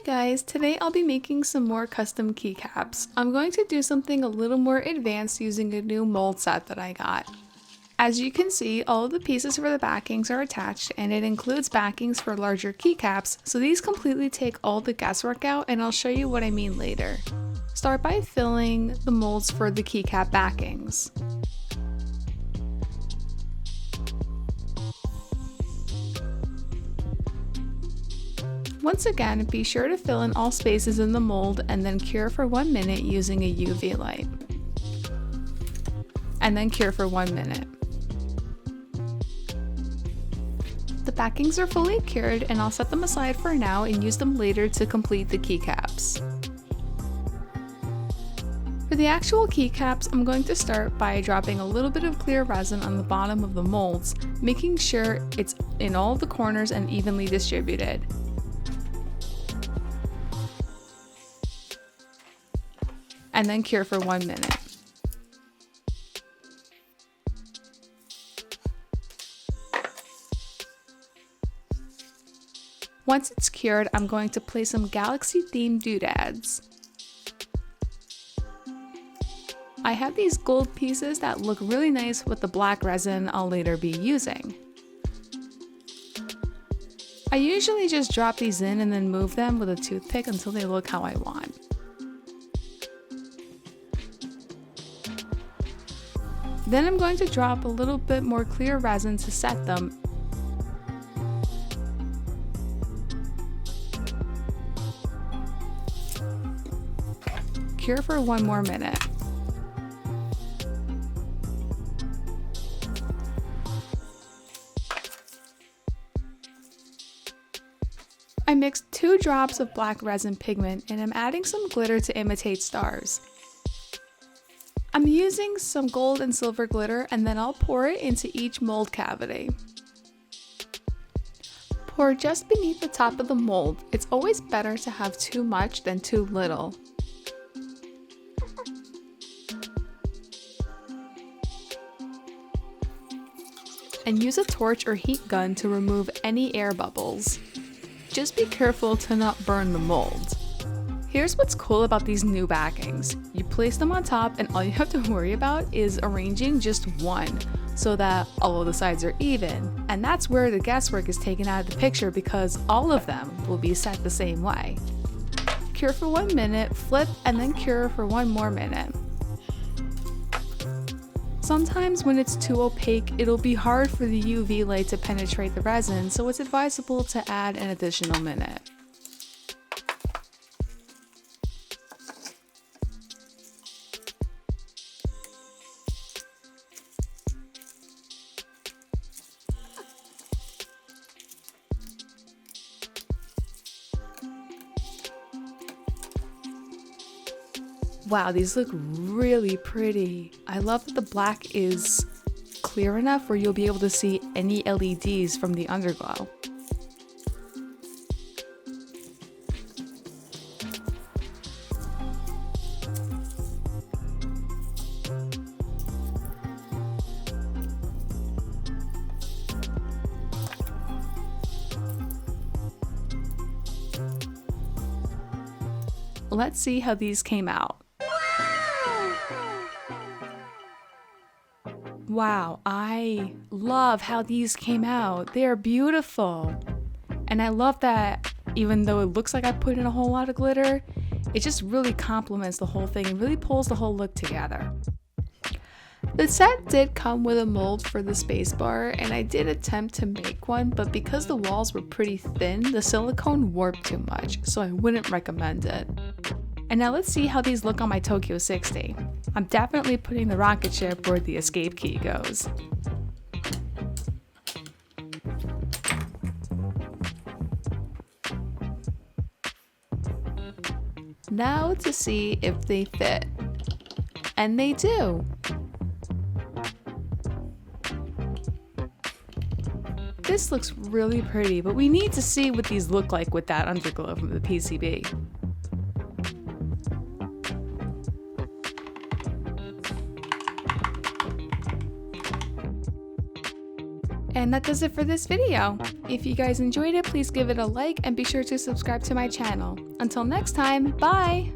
Guys, today I'll be making some more custom keycaps. I'm going to do something a little more advanced using a new mold set that I got. As you can see, all of the pieces for the backings are attached, and it includes backings for larger keycaps, so these completely take all the guesswork out, and I'll show you what I mean later. Start by filling the molds for the keycap backings. Once again, be sure to fill in all spaces in the mold and then cure for 1 minute using a UV light. And then cure for 1 minute. The backings are fully cured and I'll set them aside for now and use them later to complete the keycaps. For the actual keycaps, I'm going to start by dropping a little bit of clear resin on the bottom of the molds, making sure it's in all the corners and evenly distributed. And then cure for 1 minute. Once it's cured, I'm going to place some galaxy themed doodads. I have these gold pieces that look really nice with the black resin I'll later be using. I usually just drop these in and then move them with a toothpick until they look how I want. Then I'm going to drop a little bit more clear resin to set them. Cure for 1 more minute. I mixed 2 drops of black resin pigment and I'm adding some glitter to imitate stars. I'm using some gold and silver glitter and then I'll pour it into each mold cavity. Pour just beneath the top of the mold. It's always better to have too much than too little. And use a torch or heat gun to remove any air bubbles. Just be careful to not burn the mold. Here's what's cool about these new backings. You place them on top and all you have to worry about is arranging just one so that all of the sides are even. And that's where the guesswork is taken out of the picture because all of them will be set the same way. Cure for 1 minute, flip, and then cure for 1 more minute. Sometimes when it's too opaque, it'll be hard for the UV light to penetrate the resin, so it's advisable to add an additional minute. Wow, these look really pretty. I love that the black is clear enough where you'll be able to see any LEDs from the underglow. Let's see how these came out. Wow, I love how these came out. They are beautiful. And I love that even though it looks like I put in a whole lot of glitter, it just really complements the whole thing and really pulls the whole look together. The set did come with a mold for the spacebar, and I did attempt to make one, but because the walls were pretty thin, the silicone warped too much, so I wouldn't recommend it. And now let's see how these look on my Tokyo 60. I'm definitely putting the rocket ship where the escape key goes. Now to see if they fit. And they do! This looks really pretty, but we need to see what these look like with that underglow from the PCB. And that does it for this video. If you guys enjoyed it, please give it a like and be sure to subscribe to my channel. Until next time, bye!